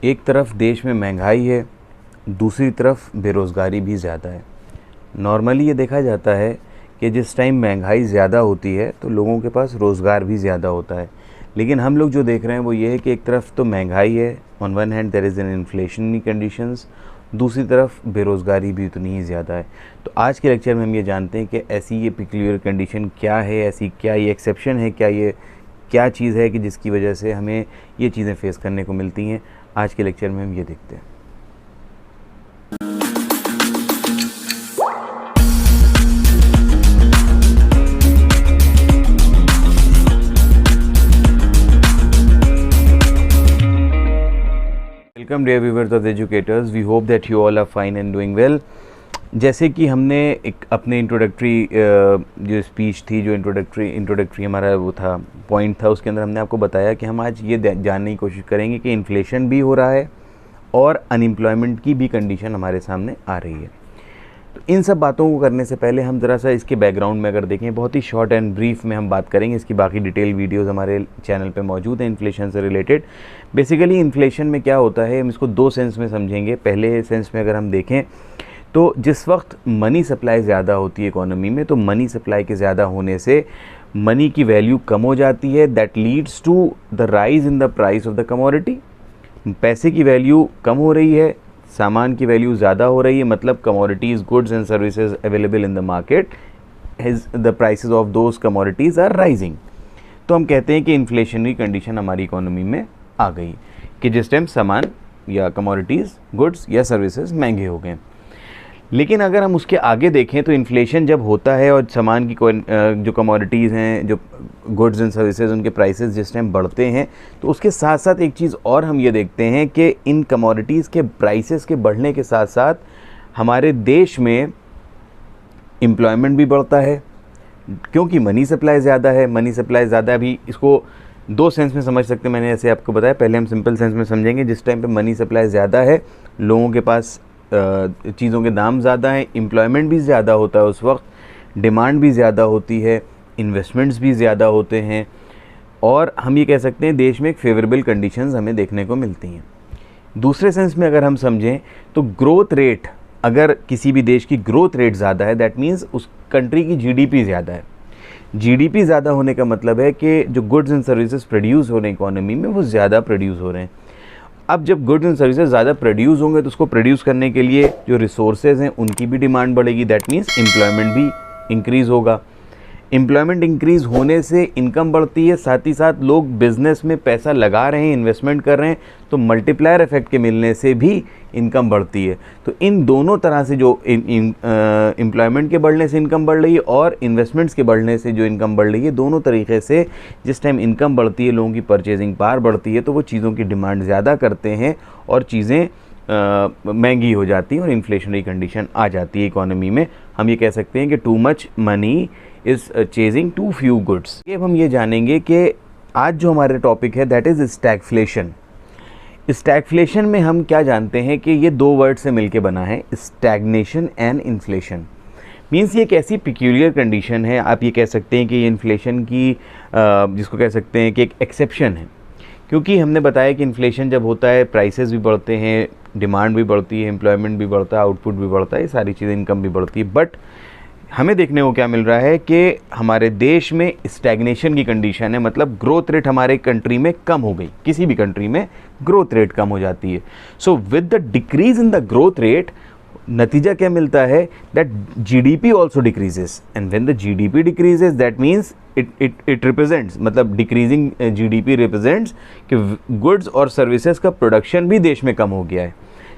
एक तरफ देश में महंगाई है, दूसरी तरफ बेरोज़गारी भी ज़्यादा है। नॉर्मली ये देखा जाता है कि जिस टाइम महंगाई ज़्यादा होती है तो लोगों के पास रोज़गार भी ज़्यादा होता है, लेकिन हम लोग जो देख रहे हैं वो ये है कि एक तरफ तो महंगाई है, on one hand there is an inflationary conditions, दूसरी तरफ बेरोज़गारी भी उतनी ही ज़्यादा है। तो आज के लेक्चर में हम ये जानते हैं कि ऐसी ये पिक्यूलियर कंडीशन क्या है, ऐसी क्या ये एक्सेप्शन है, क्या चीज़ है कि जिसकी वजह से हमें ये चीज़ें फेस करने को मिलती हैं। आज के लेक्चर में हम ये देखते हैं। Welcome dear viewers of the educators, we hope that you all are fine and doing well. जैसे कि हमने एक अपने इंट्रोडक्टरी जो स्पीच थी, जो इंट्रोडक्टरी हमारा वो था, पॉइंट था, उसके अंदर हमने आपको बताया कि हम आज ये जानने की कोशिश करेंगे कि इन्फ्लेशन भी हो रहा है और अनएम्प्लॉयमेंट की भी कंडीशन हमारे सामने आ रही है। तो इन सब बातों को करने से पहले हम ज़रा सा इसके बैकग्राउंड में अगर देखें, बहुत ही शॉर्ट एंड ब्रीफ में हम बात करेंगे। इसकी बाकी डिटेल वीडियोस हमारे चैनल पे मौजूद हैं इन्फ्लेशन से रिलेटेड। बेसिकली इन्फ्लेशन में क्या होता है, हम इसको दो सेंस में समझेंगे। पहले सेंस में अगर हम देखें तो जिस वक्त मनी सप्लाई ज़्यादा होती है इकोनॉमी में, तो मनी सप्लाई के ज़्यादा होने से मनी की वैल्यू कम हो जाती है। That leads to the rise in the price of the commodity. पैसे की वैल्यू कम हो रही है, सामान की वैल्यू ज़्यादा हो रही है, मतलब commodities, goods and services available in the market, the prices of those commodities are rising. तो हम कहते हैं कि इन्फ्लेशनरी कंडीशन हमारी इकोनॉमी में आ गई कि जिस टाइम सामान या कमोडिटीज़, गुड्स या सर्विसेज महंगे हो गए। लेकिन अगर हम उसके आगे देखें तो इन्फ्लेशन जब होता है और सामान की जो कमोडिटीज़ हैं, जो गुड्स एंड सर्विसेज, उनके प्राइसेस जिस टाइम बढ़ते हैं, तो उसके साथ साथ एक चीज़ और हम ये देखते हैं कि इन कमोडिटीज़ के प्राइसेस के बढ़ने के साथ साथ हमारे देश में एम्प्लॉयमेंट भी बढ़ता है, क्योंकि मनी सप्लाई ज़्यादा है। मनी सप्लाई ज़्यादा, अभी इसको दो सेंस में समझ सकते हैं, मैंने ऐसे आपको बताया। पहले हम सिंपल सेंस में समझेंगे। जिस टाइम पे मनी सप्लाई ज़्यादा है, लोगों के पास चीज़ों के दाम ज़्यादा हैं, एम्प्लॉयमेंट भी ज़्यादा होता है, उस वक्त डिमांड भी ज़्यादा होती है, इन्वेस्टमेंट्स भी ज़्यादा होते हैं, और हम ये कह सकते हैं देश में एक फेवरेबल कंडीशंस हमें देखने को मिलती हैं। दूसरे सेंस में अगर हम समझें तो ग्रोथ रेट, अगर किसी भी देश की ग्रोथ रेट ज़्यादा है, दैट मीन्स उस कंट्री की जीडीपी ज़्यादा है। जीडीपी ज़्यादा होने का मतलब है कि जो गुड्स एंड सर्विसेज प्रोड्यूस हो रहे हैं इकोनॉमी में, वो ज़्यादा प्रोड्यूस हो रहे हैं। अब जब गुड्स एंड सर्विसेज ज़्यादा प्रोड्यूस होंगे तो उसको प्रोड्यूस करने के लिए जो रिसोर्सेज हैं उनकी भी डिमांड बढ़ेगी। दैट मीन्स एम्प्लॉयमेंट भी इंक्रीज़ होगा। एम्प्लॉयमेंट इंक्रीज़ होने से इनकम बढ़ती है, साथ ही साथ लोग बिज़नेस में पैसा लगा रहे हैं, इन्वेस्टमेंट कर रहे हैं, तो मल्टीप्लायर इफेक्ट के मिलने से भी इनकम बढ़ती है। तो इन दोनों तरह से जो एम्प्लॉयमेंट के बढ़ने से इनकम बढ़ रही है और इन्वेस्टमेंट्स के बढ़ने से जो इनकम बढ़ रही है, दोनों तरीके से जिस टाइम इनकम बढ़ती है, लोगों की परचेजिंग पावर बढ़ती है, तो वो चीज़ों की डिमांड ज़्यादा करते हैं और चीज़ें महंगी हो जाती हैं और इन्फ्लेशनरी कंडीशन आ जाती है इकोनॉमी में। हम ये कह सकते हैं कि too much money is chasing too few goods. अब हम ये जानेंगे कि आज जो हमारे टॉपिक है दैट इज़ स्टैगफ्लेशन। स्टैगफ्लेशन में हम क्या जानते हैं कि ये दो वर्ड से मिलके बना है, स्टैग्नेशन एंड इन्फ्लेशन। मीन्स ये एक ऐसी पिक्यूलियर कंडीशन है, आप ये कह सकते हैं कि ये इन्फ्लेशन की जिसको कह सकते हैं कि एक एक्सेप्शन है, क्योंकि हमने बताया कि इन्फ्लेशन जब होता है प्राइसेस भी बढ़ते हैं, डिमांड भी बढ़ती है, एम्प्लॉयमेंट भी बढ़ता है, आउटपुट भी बढ़ता है, ये सारी चीज़ें, इनकम भी बढ़ती है। बट हमें देखने को क्या मिल रहा है कि हमारे देश में स्टैग्नेशन की कंडीशन है, मतलब ग्रोथ रेट हमारे कंट्री में कम हो गई। किसी भी कंट्री में ग्रोथ रेट कम हो जाती है। So with the decrease in the growth rate, नतीजा क्या मिलता है, that GDP also decreases, and when the GDP decreases that means it represents, मतलब डिक्रीजिंग जीडीपी रिप्रेजेंट्स कि गुड्स और सर्विसेज का प्रोडक्शन भी देश में कम हो गया है।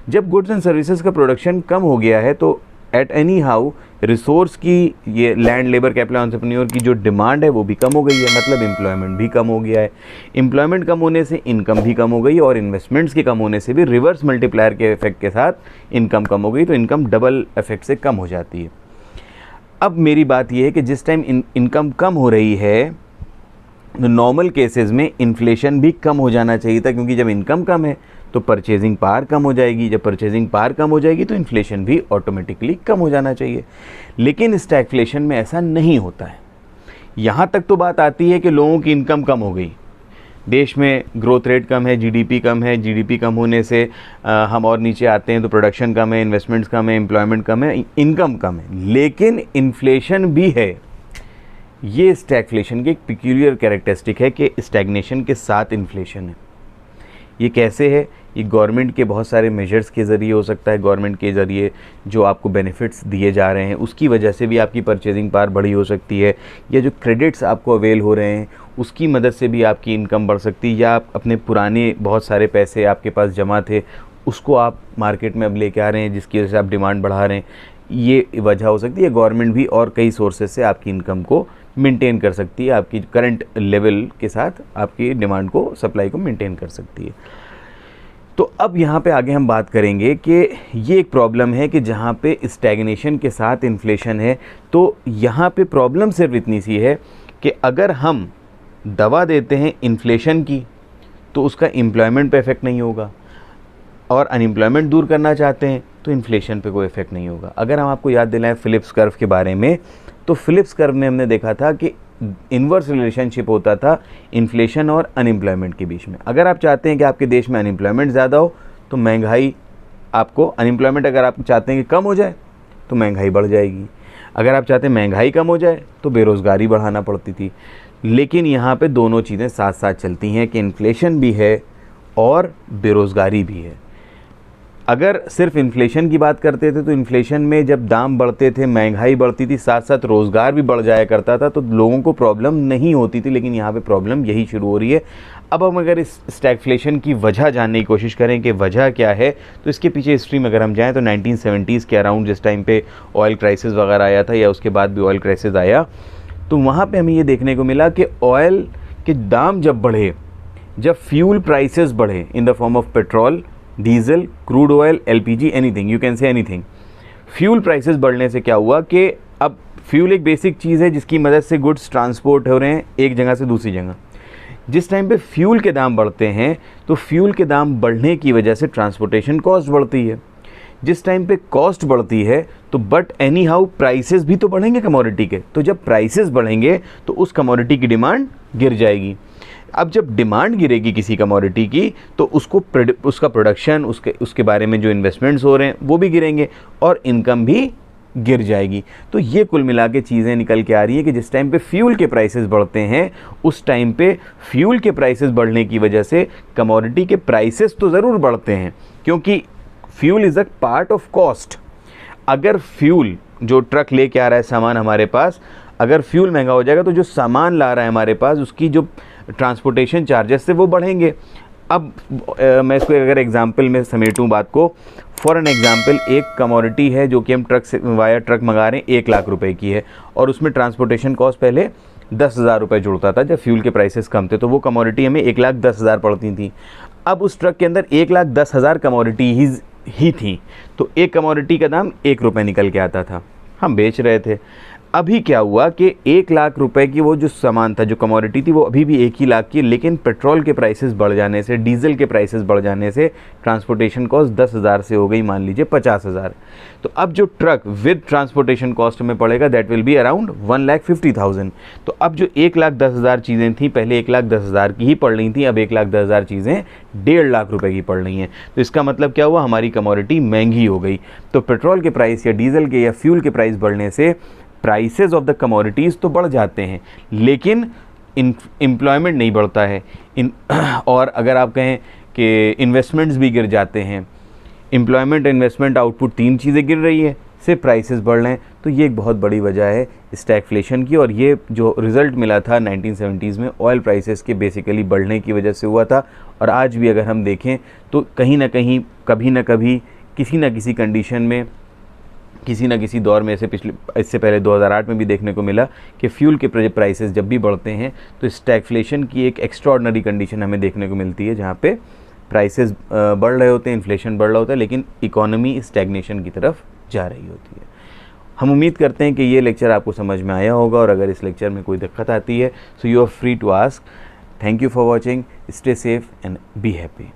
जब गुड्स एंड सर्विसेज का प्रोडक्शन कम हो गया है तो एट एनी हाउ रिसोर्स की, ये लैंड, लेबर, कैपिटल, एंटरप्रेन्योर की जो डिमांड है वो भी कम हो गई है, मतलब एम्प्लॉयमेंट भी कम हो गया है। एम्प्लॉयमेंट कम होने से इनकम भी कम हो गई और इन्वेस्टमेंट्स के कम होने से भी रिवर्स मल्टीप्लायर के इफेक्ट के साथ इनकम कम हो गई, तो इनकम डबल इफेक्ट से कम हो जाती है। अब मेरी बात यह है कि जिस टाइम इनकम कम हो रही है, नॉर्मल केसेस में इन्फ्लेशन भी कम हो जाना चाहिए था, क्योंकि जब इनकम कम है तो परचेजिंग पावर कम हो जाएगी, जब परचेजिंग पावर कम हो जाएगी तो इन्फ्लेशन भी ऑटोमेटिकली कम हो जाना चाहिए। लेकिन स्टैगफ्लेशन में ऐसा नहीं होता है। यहाँ तक तो बात आती है कि लोगों की इनकम कम हो गई, देश में ग्रोथ रेट कम है, जीडीपी कम है, जीडीपी कम होने से हम और नीचे आते हैं, तो प्रोडक्शन कम है, इन्वेस्टमेंट्स कम है, एम्प्लॉयमेंट कम है, इनकम कम है, लेकिन इन्फ्लेशन भी है। ये स्टैगफ्लेशन की एक पिक्यूलियर कैरेक्टरिस्टिक है कि स्टैग्नेशन के साथ इन्फ्लेशन है। ये कैसे है? ये गवर्नमेंट के बहुत सारे मेजर्स के ज़रिए हो सकता है, गवर्नमेंट के ज़रिए जो आपको बेनिफिट्स दिए जा रहे हैं उसकी वजह से भी आपकी परचेजिंग पावर बड़ी हो सकती है, या जो क्रेडिट्स आपको अवेल हो रहे हैं उसकी मदद से भी आपकी इनकम बढ़ सकती है, या आप अपने पुराने बहुत सारे पैसे आपके पास जमा थे उसको आप मार्केट में अब लेके आ रहे हैं जिसकी वजह से आप डिमांड बढ़ा रहे हैं। ये वजह हो सकती है। गवर्नमेंट भी और कई सोर्सेज से आपकी इनकम को मेंटेन कर सकती है, आपकी करंट लेवल के साथ आपकी डिमांड को, सप्लाई को मेंटेन कर सकती है। तो अब यहाँ पे आगे हम बात करेंगे कि ये एक प्रॉब्लम है कि जहाँ पे स्टैग्नेशन के साथ इन्फ्लेशन है, तो यहाँ पे प्रॉब्लम सिर्फ इतनी सी है कि अगर हम दवा देते हैं इन्फ्लेशन की तो उसका एम्प्लॉयमेंट पे इफ़ेक्ट नहीं होगा, और अनएम्प्लॉयमेंट दूर करना चाहते हैं तो इन्फ्लेशन पे कोई इफ़ेक्ट नहीं होगा। अगर हम आपको याद दिलाएं फिलिप्स कर्व के बारे में, तो फिलिप्स कर्व में हमने देखा था कि इन्वर्स रिलेशनशिप होता था इन्फ्लेशन और अनएम्प्लॉयमेंट के बीच में। अगर आप चाहते हैं कि आपके देश में अनएम्प्लॉयमेंट ज़्यादा हो तो महंगाई, आपको अनएम्प्लॉयमेंट अगर आप चाहते हैं कि कम हो जाए तो महंगाई बढ़ जाएगी, अगर आप चाहते हैं महंगाई कम हो जाए तो बेरोज़गारी बढ़ाना पड़ती थी। लेकिन यहाँ पे दोनों चीज़ें साथ साथ चलती हैं कि इन्फ्लेशन भी है और बेरोज़गारी भी है। अगर सिर्फ इन्फ्लेशन की बात करते थे तो इन्फ्लेशन में जब दाम बढ़ते थे, महंगाई बढ़ती थी, साथ साथ रोज़गार भी बढ़ जाया करता था, तो लोगों को प्रॉब्लम नहीं होती थी। लेकिन यहाँ पे प्रॉब्लम यही शुरू हो रही है। अब हम अगर इस स्टैगफ्लेशन की वजह जानने की कोशिश करें कि वजह क्या है, तो इसके पीछे हिस्ट्री में अगर हम जाएँ तो 1970s के अराउंड जिस टाइम पे ऑयल क्राइसिस वगैरह आया था, या उसके बाद भी ऑयल क्राइसिस आया, तो वहाँ पर हमें ये देखने को मिला कि ऑयल के दाम जब बढ़े, जब फ्यूल प्राइसेस बढ़े in the form of petrol, diesel, crude oil, LPG, anything, you can say anything, fuel prices बढ़ने से क्या हुआ कि अब फ्यूल एक बेसिक चीज़ है जिसकी मदद से गुड्स ट्रांसपोर्ट हो रहे हैं एक जगह से दूसरी जगह। जिस टाइम पे फ्यूल के दाम बढ़ते हैं तो फ्यूल के दाम बढ़ने की वजह से ट्रांसपोर्टेशन कॉस्ट बढ़ती है। जिस टाइम पे कॉस्ट बढ़ती है तो बट एनी हाउ प्राइसेस भी तो बढ़ेंगे कमोडिटी के, तो जब प्राइसेस बढ़ेंगे तो उस कमोडिटी की डिमांड गिर जाएगी। अब जब डिमांड गिरेगी किसी कमोडिटी की तो उसका प्रोडक्शन, उसके बारे में जो इन्वेस्टमेंट्स हो रहे हैं वो भी गिरेंगे और इनकम भी गिर जाएगी। तो ये कुल मिला के चीज़ें निकल के आ रही है कि जिस टाइम पे फ्यूल के प्राइसेस बढ़ते हैं उस टाइम पे फ्यूल के प्राइसेस बढ़ने की वजह से कमोडिटी के प्राइसेस तो ज़रूर बढ़ते हैं, क्योंकि fuel is a part of cost. अगर फ्यूल जो ट्रक लेके आ रहा है सामान हमारे पास, अगर फ्यूल महंगा हो जाएगा तो जो सामान ला रहा है हमारे पास उसकी जो ट्रांसपोर्टेशन चार्जेस से वो बढ़ेंगे। अब मैं इसको अगर एग्जांपल में समेटूं बात को, फॉर एन एग्जांपल एक कमोडिटी है जो कि हम ट्रक से वाया ट्रक मंगा रहे हैं, 1 लाख रुपए की है, और उसमें ट्रांसपोर्टेशन कॉस्ट पहले 10,000 रुपये जुड़ता था जब फ्यूल के प्राइसेस कम थे, तो वो कमोडिटी हमें 1,10,000 पड़ती थी। अब उस ट्रक के अंदर 1,10,000 कमोडिटी ही थी, तो एक कमोडिटी का दाम 1 रुपये निकल के आता था, हम बेच रहे थे। अभी क्या हुआ कि 1 लाख रुपए की वो जो सामान था, जो कमोडिटी थी, वो अभी भी 1 ही लाख की, लेकिन पेट्रोल के प्राइसेस बढ़ जाने से, डीजल के प्राइसेस बढ़ जाने से ट्रांसपोर्टेशन कॉस्ट 10,000 से हो गई मान लीजिए 50,000। तो अब जो ट्रक विद ट्रांसपोर्टेशन कॉस्ट में पड़ेगा दैट विल बी अराउंड 1,50,000। तो अब जो 1,10,000 चीज़ें थी पहले 1,10,000 की ही पड़ रही थी, अब 1,10,000 चीज़ें 1.5 लाख रुपए की पड़ रही हैं। तो इसका मतलब क्या हुआ, हमारी कमोडिटी महंगी हो गई। तो पेट्रोल के प्राइस या डीजल के या फ्यूल के प्राइस बढ़ने से प्राइसेस ऑफ द कमोडिटीज़ तो बढ़ जाते हैं, लेकिन एम्प्लॉयमेंट नहीं बढ़ता है। और अगर आप कहें कि इन्वेस्टमेंट्स भी गिर जाते हैं, एम्प्लॉयमेंट, इन्वेस्टमेंट, आउटपुट, 3 चीज़ें गिर रही है, सिर्फ प्राइसेस बढ़ रहे हैं। तो ये एक बहुत बड़ी वजह है स्टैगफ्लेशन की, और ये जो रिज़ल्ट मिला था 1970s में ऑयल प्राइसेस के बेसिकली बढ़ने की वजह से हुआ था। और आज भी अगर हम देखें तो कहीं ना कहीं, कभी ना कभी, किसी न किसी कंडीशन में, किसी न किसी दौर में, इससे पहले 2008 में भी देखने को मिला कि फ्यूल के प्राइसेस जब भी बढ़ते हैं तो स्टैगफ्लेशन की एक एक्स्ट्राऑर्डिनरी कंडीशन हमें देखने को मिलती है, जहाँ पे प्राइसेस बढ़ रहे होते हैं, इन्फ्लेशन बढ़ रहा होता है, लेकिन इकोनॉमी स्टैग्नेशन की तरफ जा रही होती है। हम उम्मीद करते हैं कि ये लेक्चर आपको समझ में आया होगा, और अगर इस लेक्चर में कोई दिक्कत आती है so you are free to ask. Thank you for watching, stay safe and be happy.